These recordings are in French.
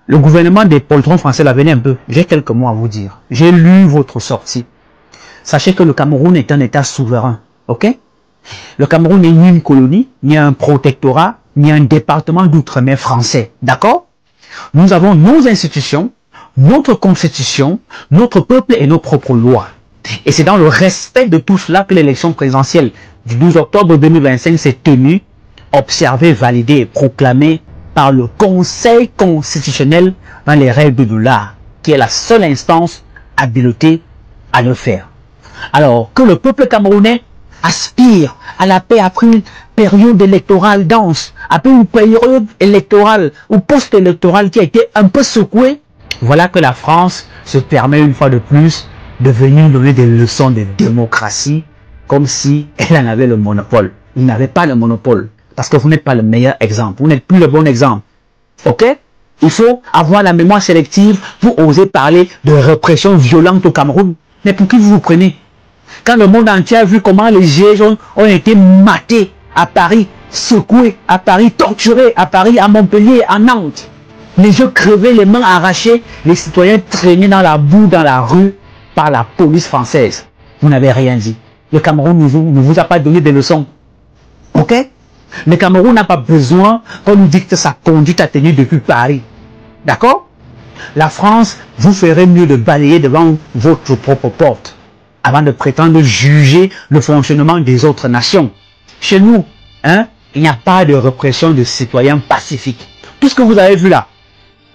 Le gouvernement des poltrons français, là, venez un peu. J'ai quelques mots à vous dire. J'ai lu votre sortie. Sachez que le Cameroun est un État souverain. Ok? Le Cameroun n'est ni une colonie, ni un protectorat, ni un département d'outre-mer français. D'accord? Nous avons nos institutions, notre constitution, notre peuple et nos propres lois. Et c'est dans le respect de tout cela que l'élection présidentielle du 12 octobre 2025 s'est tenue, observée, validée et proclamée par le Conseil constitutionnel dans les règles de l'art, qui est la seule instance habilitée à le faire. Alors que le peuple camerounais aspire à la paix après une période électorale dense, après une période électorale ou post-électorale qui a été un peu secouée, voilà que la France se permet une fois de plus de venir donner des leçons de démocratie comme si elle en avait le monopole. Vous n'avez pas le monopole parce que vous n'êtes pas le meilleur exemple, vous n'êtes plus le bon exemple. Ok? Il faut avoir la mémoire sélective pour oser parler de répression violente au Cameroun. Mais pour qui vous vous prenez? Quand le monde entier a vu comment les gilets jaunes ont été matés à Paris, secoués à Paris, torturés à Paris, à Montpellier, à Nantes, les yeux crevés, les mains arrachées, les citoyens traînés dans la boue, dans la rue, par la police française. Vous n'avez rien dit. Le Cameroun ne vous a pas donné des leçons. Ok? Le Cameroun n'a pas besoin qu'on nous dicte sa conduite à tenir depuis Paris. D'accord? La France, vous ferait mieux de balayer devant votre propre porte avant de prétendre juger le fonctionnement des autres nations. Chez nous, hein, il n'y a pas de répression de citoyens pacifiques. Tout ce que vous avez vu là,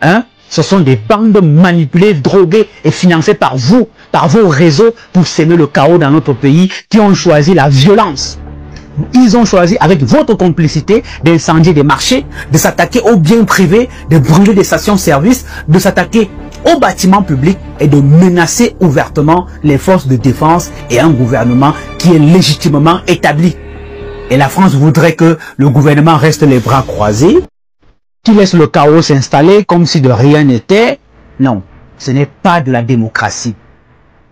hein, ce sont des bandes manipulées, droguées et financées par vous, par vos réseaux pour semer le chaos dans notre pays qui ont choisi la violence. Ils ont choisi, avec votre complicité, d'incendier des marchés, de s'attaquer aux biens privés, de brûler des stations-service, de s'attaquer aux bâtiments publics et de menacer ouvertement les forces de défense et un gouvernement qui est légitimement établi. Et la France voudrait que le gouvernement reste les bras croisés, qui laisse le chaos s'installer comme si de rien n'était. Non, ce n'est pas de la démocratie.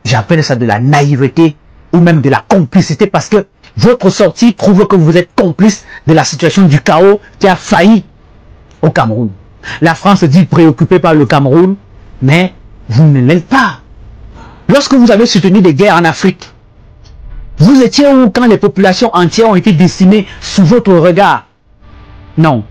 J'appelle ça de la naïveté ou même de la complicité parce que votre sortie prouve que vous êtes complice de la situation du chaos qui a failli au Cameroun. La France dit préoccupée par le Cameroun, mais vous ne l'êtes pas. Lorsque vous avez soutenu des guerres en Afrique, vous étiez où quand les populations entières ont été décimées sous votre regard? Non,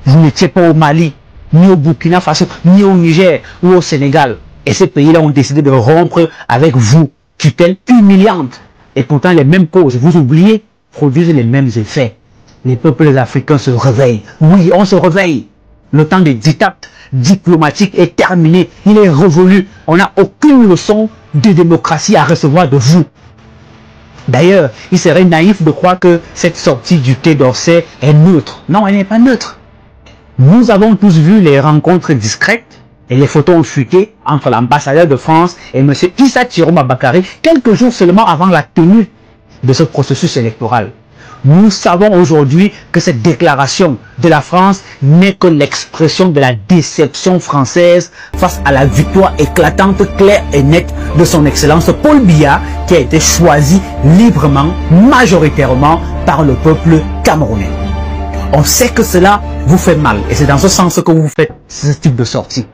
vous n'étiez pas au Mali, ni au Burkina Faso, ni au Niger ou au Sénégal. Et ces pays-là ont décidé de rompre avec vous. Tutelle humiliante. Et pourtant, les mêmes causes, vous oubliez, produisent les mêmes effets. Les peuples africains se réveillent. Oui, on se réveille. Le temps des dictats diplomatiques est terminé. Il est révolu. On n'a aucune leçon de démocratie à recevoir de vous. D'ailleurs, il serait naïf de croire que cette sortie du Quai d'Orsay est neutre. Non, elle n'est pas neutre. Nous avons tous vu les rencontres discrètes et les photos ont fuité entre l'ambassadeur de France et M. Issa Chiroma Bakary quelques jours seulement avant la tenue de ce processus électoral. Nous savons aujourd'hui que cette déclaration de la France n'est que l'expression de la déception française face à la victoire éclatante, claire et nette de son Excellence Paul Biya qui a été choisi librement, majoritairement par le peuple camerounais. On sait que cela vous fait mal et c'est dans ce sens que vous faites ce type de sortie.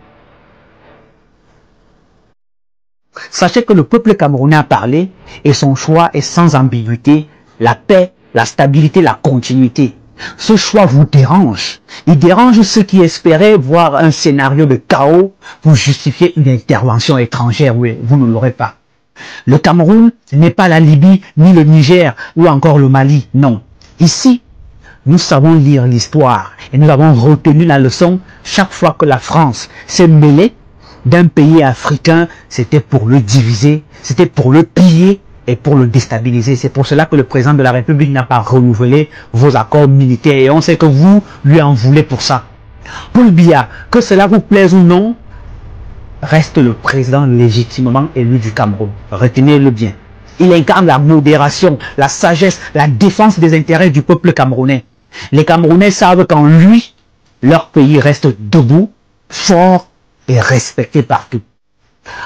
Sachez que le peuple camerounais a parlé et son choix est sans ambiguïté, la paix, la stabilité, la continuité. Ce choix vous dérange. Il dérange ceux qui espéraient voir un scénario de chaos pour justifier une intervention étrangère. Oui, vous ne l'aurez pas. Le Cameroun n'est pas la Libye, ni le Niger, ou encore le Mali. Non. Ici, nous savons lire l'histoire et nous avons retenu la leçon chaque fois que la France s'est mêlée d'un pays africain, c'était pour le diviser, c'était pour le piller et pour le déstabiliser. C'est pour cela que le président de la République n'a pas renouvelé vos accords militaires et on sait que vous lui en voulez pour ça. Paul Biya, que cela vous plaise ou non, reste le président légitimement élu du Cameroun. Retenez-le bien. Il incarne la modération, la sagesse, la défense des intérêts du peuple camerounais. Les Camerounais savent qu'en lui, leur pays reste debout, fort et respecté partout.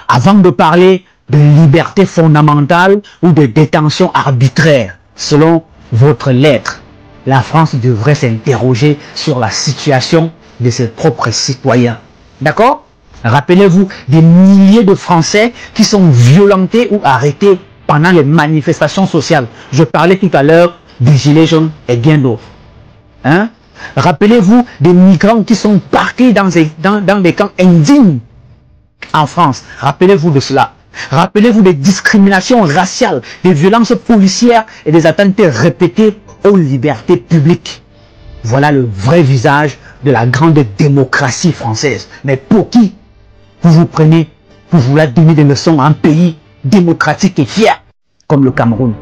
Avant de parler de liberté fondamentale ou de détention arbitraire, selon votre lettre, la France devrait s'interroger sur la situation de ses propres citoyens. D'accord? Rappelez-vous des milliers de Français qui sont violentés ou arrêtés pendant les manifestations sociales. Je parlais tout à l'heure des Gilets jaunes et bien d'autres. Hein? Rappelez-vous des migrants qui sont partis dans des camps indignes en France. Rappelez-vous de cela. Rappelez-vous des discriminations raciales, des violences policières et des atteintes répétées aux libertés publiques. Voilà le vrai visage de la grande démocratie française. Mais pour qui vous vous prenez pour vouloir donner des leçons à un pays démocratique et fier comme le Cameroun?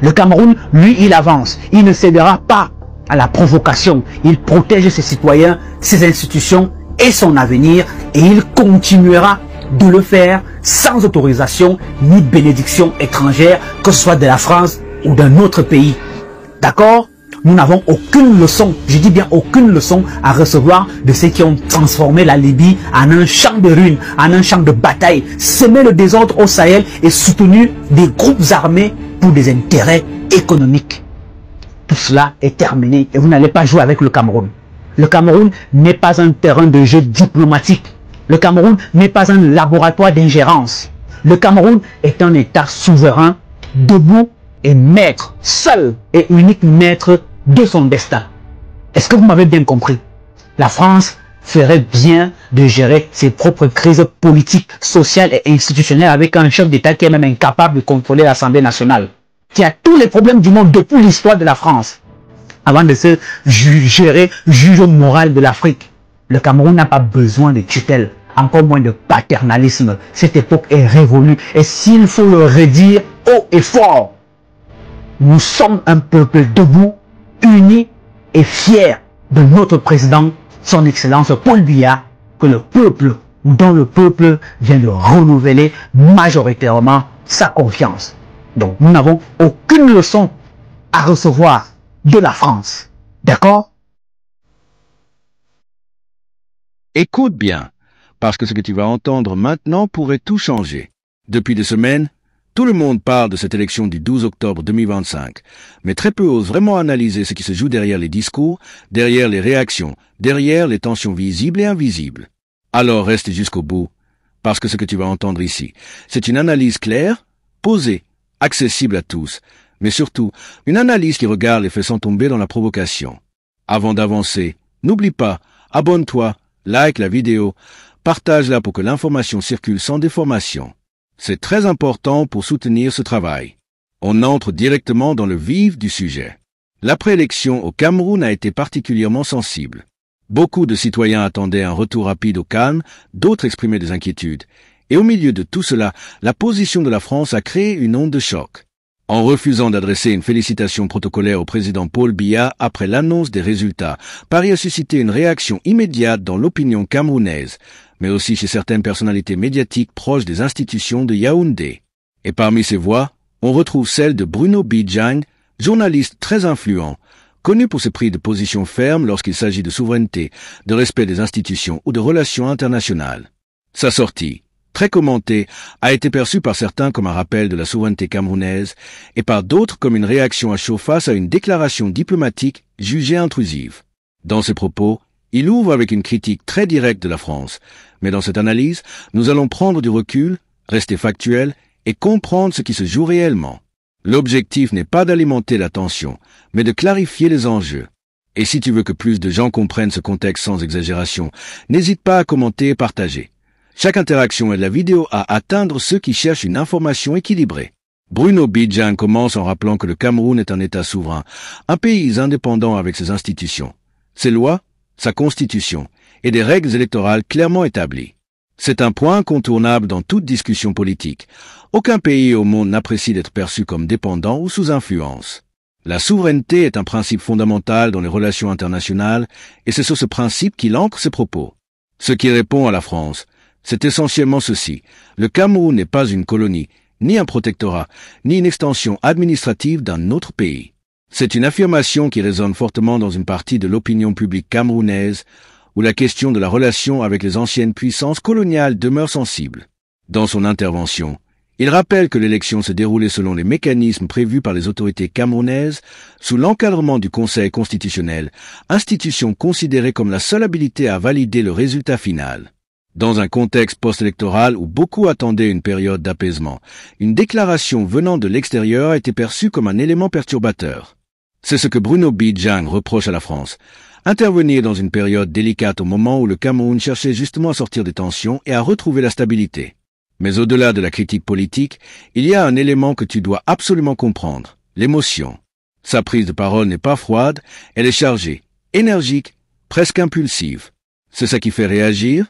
Le Cameroun, lui, il avance. Il ne cédera pas à la provocation. Il protège ses citoyens, ses institutions et son avenir. Et il continuera de le faire sans autorisation ni bénédiction étrangère, que ce soit de la France ou d'un autre pays. D'accord? Nous n'avons aucune leçon, je dis bien aucune leçon à recevoir de ceux qui ont transformé la Libye en un champ de ruines, en un champ de bataille, semé le désordre au Sahel et soutenu des groupes armés pour des intérêts économiques. Tout cela est terminé et vous n'allez pas jouer avec le Cameroun. Le Cameroun n'est pas un terrain de jeu diplomatique. Le Cameroun n'est pas un laboratoire d'ingérence. Le Cameroun est un État souverain, debout et maître, seul et unique maître de son destin. Est-ce que vous m'avez bien compris? La France ferait bien de gérer ses propres crises politiques, sociales et institutionnelles avec un chef d'État qui est même incapable de contrôler l'Assemblée nationale, qui a tous les problèmes du monde depuis l'histoire de la France, avant de se gérer juge moral de l'Afrique. Le Cameroun n'a pas besoin de tutelle, encore moins de paternalisme. Cette époque est révolue et s'il faut le redire haut et fort, nous sommes un peuple debout, uni et fier de notre président, son Excellence Paul Biya, que le peuple, ou dont le peuple vient de renouveler majoritairement sa confiance. Donc nous n'avons aucune leçon à recevoir de la France. D'accord? Écoute bien, parce que ce que tu vas entendre maintenant pourrait tout changer. Depuis des semaines, tout le monde parle de cette élection du 12 octobre 2025, mais très peu osent vraiment analyser ce qui se joue derrière les discours, derrière les réactions, derrière les tensions visibles et invisibles. Alors reste jusqu'au bout, parce que ce que tu vas entendre ici, c'est une analyse claire, posée, accessible à tous, mais surtout une analyse qui regarde les faits sans tomber dans la provocation. Avant d'avancer, n'oublie pas, abonne-toi, like la vidéo, partage-la pour que l'information circule sans déformation. C'est très important pour soutenir ce travail. On entre directement dans le vif du sujet. La préélection au Cameroun a été particulièrement sensible. Beaucoup de citoyens attendaient un retour rapide au calme, d'autres exprimaient des inquiétudes. Et au milieu de tout cela, la position de la France a créé une onde de choc. En refusant d'adresser une félicitation protocolaire au président Paul Biya après l'annonce des résultats, Paris a suscité une réaction immédiate dans l'opinion camerounaise, mais aussi chez certaines personnalités médiatiques proches des institutions de Yaoundé. Et parmi ces voix, on retrouve celle de Bruno Bidjang, journaliste très influent, connu pour ses prises de position fermes lorsqu'il s'agit de souveraineté, de respect des institutions ou de relations internationales. Sa sortie, très commentée, a été perçue par certains comme un rappel de la souveraineté camerounaise et par d'autres comme une réaction à chaud face à une déclaration diplomatique jugée intrusive. Dans ses propos, il ouvre avec une critique très directe de la France, mais dans cette analyse, nous allons prendre du recul, rester factuels et comprendre ce qui se joue réellement. L'objectif n'est pas d'alimenter la tension, mais de clarifier les enjeux. Et si tu veux que plus de gens comprennent ce contexte sans exagération, n'hésite pas à commenter et partager. Chaque interaction aide la vidéo à atteindre ceux qui cherchent une information équilibrée. Bruno Bidjang commence en rappelant que le Cameroun est un État souverain, un pays indépendant avec ses institutions, ses lois, sa constitution et des règles électorales clairement établies. C'est un point incontournable dans toute discussion politique. Aucun pays au monde n'apprécie d'être perçu comme dépendant ou sous influence. La souveraineté est un principe fondamental dans les relations internationales et c'est sur ce principe qu'il ancre ses propos. Ce qui répond à la France, c'est essentiellement ceci. Le Cameroun n'est pas une colonie, ni un protectorat, ni une extension administrative d'un autre pays. C'est une affirmation qui résonne fortement dans une partie de l'opinion publique camerounaise, où la question de la relation avec les anciennes puissances coloniales demeure sensible. Dans son intervention, il rappelle que l'élection s'est déroulée selon les mécanismes prévus par les autorités camerounaises, sous l'encadrement du Conseil constitutionnel, institution considérée comme la seule habilité à valider le résultat final. Dans un contexte post-électoral où beaucoup attendaient une période d'apaisement, une déclaration venant de l'extérieur a été perçue comme un élément perturbateur. C'est ce que Bruno Bijang reproche à la France. Intervenir dans une période délicate au moment où le Cameroun cherchait justement à sortir des tensions et à retrouver la stabilité. Mais au-delà de la critique politique, il y a un élément que tu dois absolument comprendre, l'émotion. Sa prise de parole n'est pas froide, elle est chargée, énergique, presque impulsive. C'est ça qui fait réagir,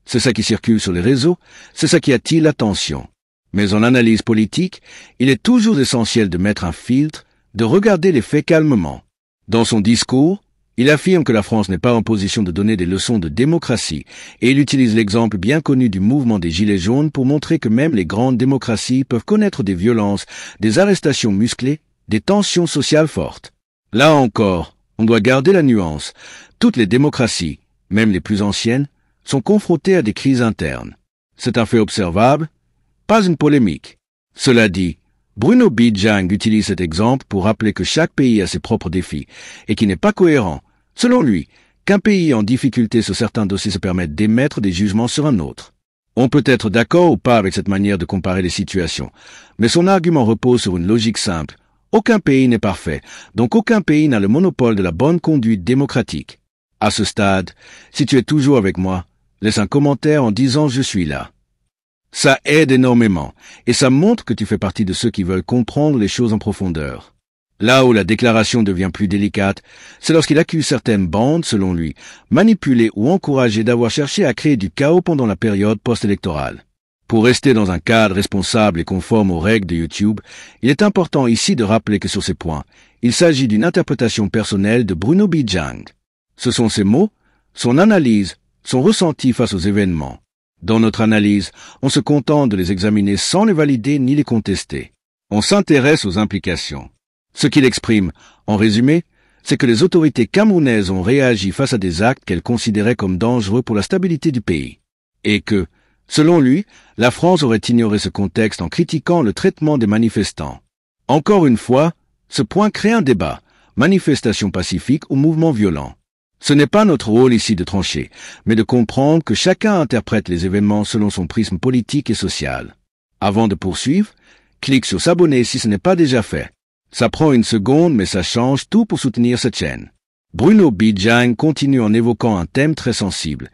c'est ça qui circule sur les réseaux, c'est ça qui attire l'attention. Mais en analyse politique, il est toujours essentiel de mettre un filtre, de regarder les faits calmement. Dans son discours, il affirme que la France n'est pas en position de donner des leçons de démocratie et il utilise l'exemple bien connu du mouvement des Gilets jaunes pour montrer que même les grandes démocraties peuvent connaître des violences, des arrestations musclées, des tensions sociales fortes. Là encore, on doit garder la nuance. Toutes les démocraties, même les plus anciennes, sont confrontées à des crises internes. C'est un fait observable, pas une polémique. Cela dit, Bruno Bijang utilise cet exemple pour rappeler que chaque pays a ses propres défis et qu'il n'est pas cohérent, selon lui, qu'un pays en difficulté sur certains dossiers se permette d'émettre des jugements sur un autre. On peut être d'accord ou pas avec cette manière de comparer les situations, mais son argument repose sur une logique simple. Aucun pays n'est parfait, donc aucun pays n'a le monopole de la bonne conduite démocratique. À ce stade, si tu es toujours avec moi, laisse un commentaire en disant « Je suis là ». Ça aide énormément, et ça montre que tu fais partie de ceux qui veulent comprendre les choses en profondeur. Là où la déclaration devient plus délicate, c'est lorsqu'il accuse certaines bandes, selon lui, manipulées ou encouragées d'avoir cherché à créer du chaos pendant la période post-électorale. Pour rester dans un cadre responsable et conforme aux règles de YouTube, il est important ici de rappeler que sur ces points, il s'agit d'une interprétation personnelle de Bruno Bijang. Ce sont ses mots, son analyse, son ressenti face aux événements. Dans notre analyse, on se contente de les examiner sans les valider ni les contester. On s'intéresse aux implications. Ce qu'il exprime, en résumé, c'est que les autorités camerounaises ont réagi face à des actes qu'elles considéraient comme dangereux pour la stabilité du pays. Et que, selon lui, la France aurait ignoré ce contexte en critiquant le traitement des manifestants. Encore une fois, ce point crée un débat, manifestation pacifique ou mouvement violent. Ce n'est pas notre rôle ici de trancher, mais de comprendre que chacun interprète les événements selon son prisme politique et social. Avant de poursuivre, clique sur s'abonner si ce n'est pas déjà fait. Ça prend une seconde, mais ça change tout pour soutenir cette chaîne. Bruno Bijang continue en évoquant un thème très sensible,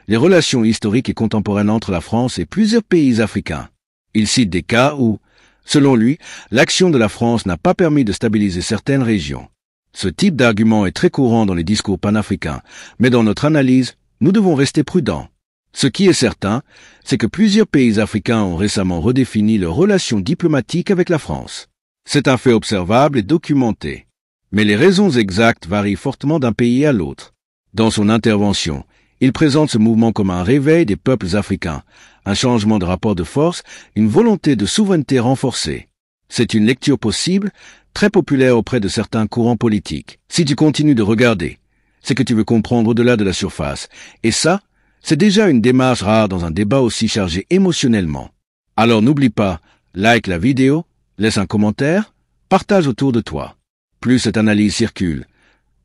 les relations historiques et contemporaines entre la France et plusieurs pays africains. Il cite des cas où, selon lui, l'action de la France n'a pas permis de stabiliser certaines régions. Ce type d'argument est très courant dans les discours panafricains, mais dans notre analyse, nous devons rester prudents. Ce qui est certain, c'est que plusieurs pays africains ont récemment redéfini leurs relations diplomatiques avec la France. C'est un fait observable et documenté. Mais les raisons exactes varient fortement d'un pays à l'autre. Dans son intervention, il présente ce mouvement comme un réveil des peuples africains, un changement de rapport de force, une volonté de souveraineté renforcée. C'est une lecture possible, très populaire auprès de certains courants politiques. Si tu continues de regarder, c'est que tu veux comprendre au-delà de la surface. Et ça, c'est déjà une démarche rare dans un débat aussi chargé émotionnellement. Alors n'oublie pas, like la vidéo, laisse un commentaire, partage autour de toi. Plus cette analyse circule,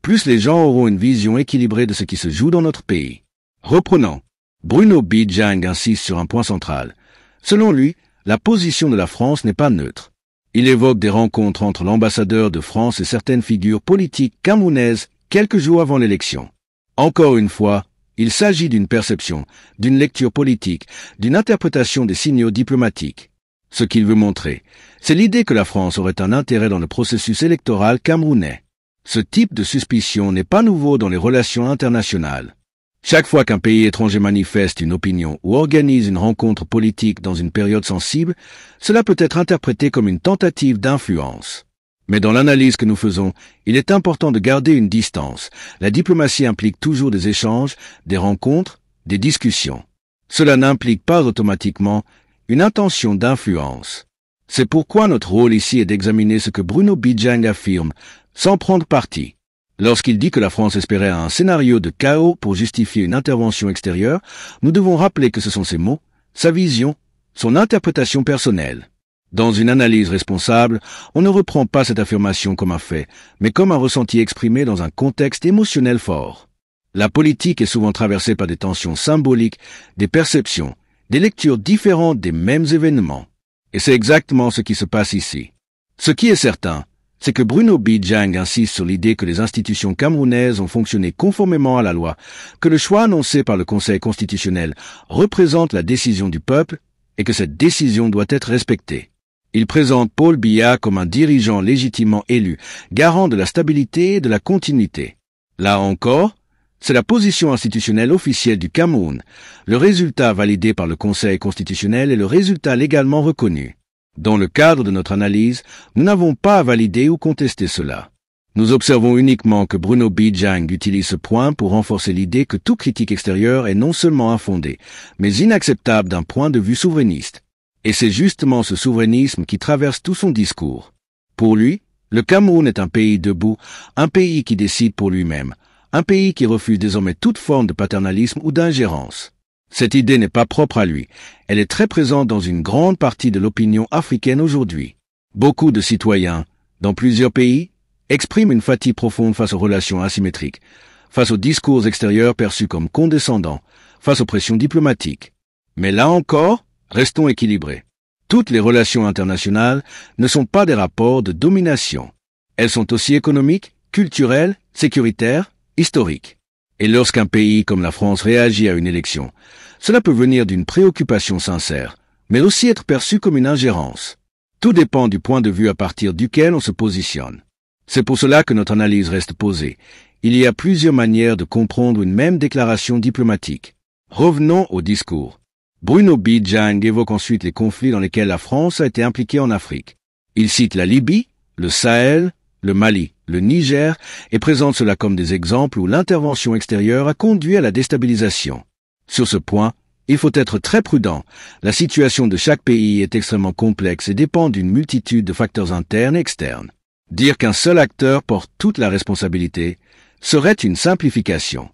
plus les gens auront une vision équilibrée de ce qui se joue dans notre pays. Reprenons. Bruno Bijang insiste sur un point central. Selon lui, la position de la France n'est pas neutre. Il évoque des rencontres entre l'ambassadeur de France et certaines figures politiques camerounaises quelques jours avant l'élection. Encore une fois, il s'agit d'une perception, d'une lecture politique, d'une interprétation des signaux diplomatiques. Ce qu'il veut montrer, c'est l'idée que la France aurait un intérêt dans le processus électoral camerounais. Ce type de suspicion n'est pas nouveau dans les relations internationales. Chaque fois qu'un pays étranger manifeste une opinion ou organise une rencontre politique dans une période sensible, cela peut être interprété comme une tentative d'influence. Mais dans l'analyse que nous faisons, il est important de garder une distance. La diplomatie implique toujours des échanges, des rencontres, des discussions. Cela n'implique pas automatiquement une intention d'influence. C'est pourquoi notre rôle ici est d'examiner ce que Bruno Bijang affirme, sans prendre parti. Lorsqu'il dit que la France espérait un scénario de chaos pour justifier une intervention extérieure, nous devons rappeler que ce sont ses mots, sa vision, son interprétation personnelle. Dans une analyse responsable, on ne reprend pas cette affirmation comme un fait, mais comme un ressenti exprimé dans un contexte émotionnel fort. La politique est souvent traversée par des tensions symboliques, des perceptions, des lectures différentes des mêmes événements. Et c'est exactement ce qui se passe ici. Ce qui est certain, c'est que Bruno Bijang insiste sur l'idée que les institutions camerounaises ont fonctionné conformément à la loi, que le choix annoncé par le Conseil constitutionnel représente la décision du peuple et que cette décision doit être respectée. Il présente Paul Biya comme un dirigeant légitimement élu, garant de la stabilité et de la continuité. Là encore, c'est la position institutionnelle officielle du Cameroun, le résultat validé par le Conseil constitutionnel et le résultat légalement reconnu. Dans le cadre de notre analyse, nous n'avons pas à valider ou contester cela. Nous observons uniquement que Bruno Bijang utilise ce point pour renforcer l'idée que toute critique extérieure est non seulement infondée, mais inacceptable d'un point de vue souverainiste. Et c'est justement ce souverainisme qui traverse tout son discours. Pour lui, le Cameroun est un pays debout, un pays qui décide pour lui-même, un pays qui refuse désormais toute forme de paternalisme ou d'ingérence. Cette idée n'est pas propre à lui, elle est très présente dans une grande partie de l'opinion africaine aujourd'hui. Beaucoup de citoyens, dans plusieurs pays, expriment une fatigue profonde face aux relations asymétriques, face aux discours extérieurs perçus comme condescendants, face aux pressions diplomatiques. Mais là encore, restons équilibrés. Toutes les relations internationales ne sont pas des rapports de domination. Elles sont aussi économiques, culturelles, sécuritaires, historiques. Et lorsqu'un pays comme la France réagit à une élection, cela peut venir d'une préoccupation sincère, mais aussi être perçu comme une ingérence. Tout dépend du point de vue à partir duquel on se positionne. C'est pour cela que notre analyse reste posée. Il y a plusieurs manières de comprendre une même déclaration diplomatique. Revenons au discours. Bruno Bijang évoque ensuite les conflits dans lesquels la France a été impliquée en Afrique. Il cite la Libye, le Sahel, le Mali, le Niger et présente cela comme des exemples où l'intervention extérieure a conduit à la déstabilisation. Sur ce point, il faut être très prudent. La situation de chaque pays est extrêmement complexe et dépend d'une multitude de facteurs internes et externes. Dire qu'un seul acteur porte toute la responsabilité serait une simplification.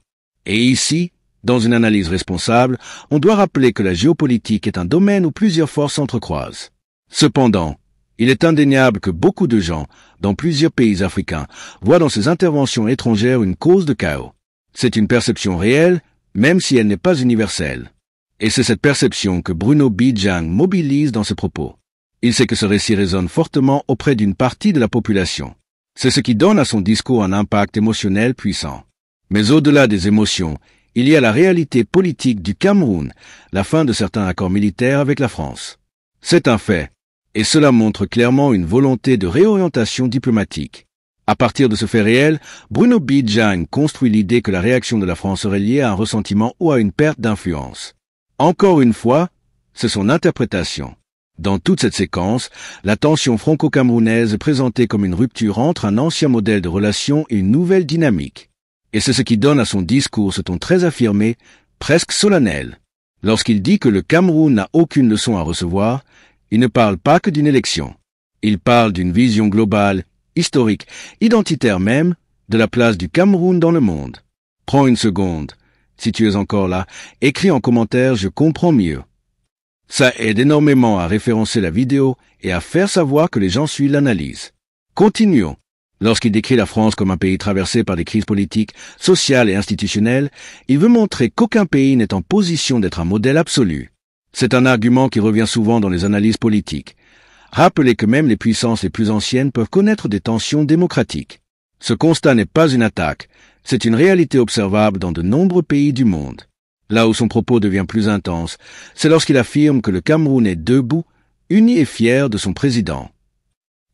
Et ici, dans une analyse responsable, on doit rappeler que la géopolitique est un domaine où plusieurs forces s'entrecroisent. Cependant, il est indéniable que beaucoup de gens, dans plusieurs pays africains, voient dans ces interventions étrangères une cause de chaos. C'est une perception réelle, même si elle n'est pas universelle. Et c'est cette perception que Bruno Bijang mobilise dans ses propos. Il sait que ce récit résonne fortement auprès d'une partie de la population. C'est ce qui donne à son discours un impact émotionnel puissant. Mais au-delà des émotions, il y a la réalité politique du Cameroun, la fin de certains accords militaires avec la France. C'est un fait, et cela montre clairement une volonté de réorientation diplomatique. À partir de ce fait réel, Bruno Bijang construit l'idée que la réaction de la France serait liée à un ressentiment ou à une perte d'influence. Encore une fois, c'est son interprétation. Dans toute cette séquence, la tension franco-camerounaise est présentée comme une rupture entre un ancien modèle de relation et une nouvelle dynamique. Et c'est ce qui donne à son discours ce ton très affirmé, presque solennel. Lorsqu'il dit que le Cameroun n'a aucune leçon à recevoir, il ne parle pas que d'une élection. Il parle d'une vision globale, historique, identitaire même, de la place du Cameroun dans le monde. Prends une seconde. Si tu es encore là, écris en commentaire « Je comprends mieux ». Ça aide énormément à référencer la vidéo et à faire savoir que les gens suivent l'analyse. Continuons. Lorsqu'il décrit la France comme un pays traversé par des crises politiques, sociales et institutionnelles, il veut montrer qu'aucun pays n'est en position d'être un modèle absolu. C'est un argument qui revient souvent dans les analyses politiques. Rappelez que même les puissances les plus anciennes peuvent connaître des tensions démocratiques. Ce constat n'est pas une attaque, c'est une réalité observable dans de nombreux pays du monde. Là où son propos devient plus intense, c'est lorsqu'il affirme que le Cameroun est debout, uni et fier de son président.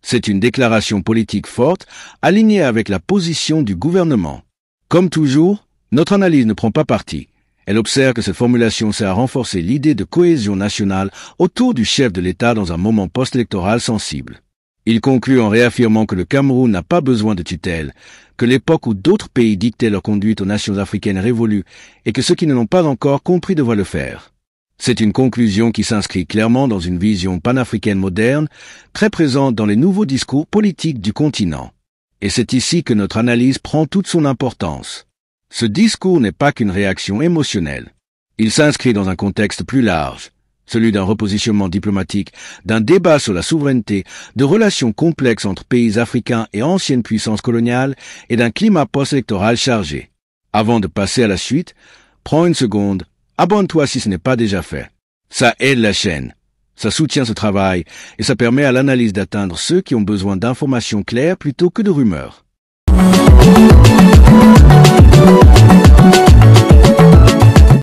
C'est une déclaration politique forte, alignée avec la position du gouvernement. Comme toujours, notre analyse ne prend pas parti. Elle observe que cette formulation sert à renforcer l'idée de cohésion nationale autour du chef de l'État dans un moment post-électoral sensible. Il conclut en réaffirmant que le Cameroun n'a pas besoin de tutelle, que l'époque où d'autres pays dictaient leur conduite aux nations africaines est révolue et que ceux qui ne l'ont pas encore compris doivent le faire. C'est une conclusion qui s'inscrit clairement dans une vision panafricaine moderne, très présente dans les nouveaux discours politiques du continent. Et c'est ici que notre analyse prend toute son importance. Ce discours n'est pas qu'une réaction émotionnelle. Il s'inscrit dans un contexte plus large, celui d'un repositionnement diplomatique, d'un débat sur la souveraineté, de relations complexes entre pays africains et anciennes puissances coloniales et d'un climat post-électoral chargé. Avant de passer à la suite, prends une seconde, abonne-toi si ce n'est pas déjà fait. Ça aide la chaîne, ça soutient ce travail et ça permet à l'analyse d'atteindre ceux qui ont besoin d'informations claires plutôt que de rumeurs.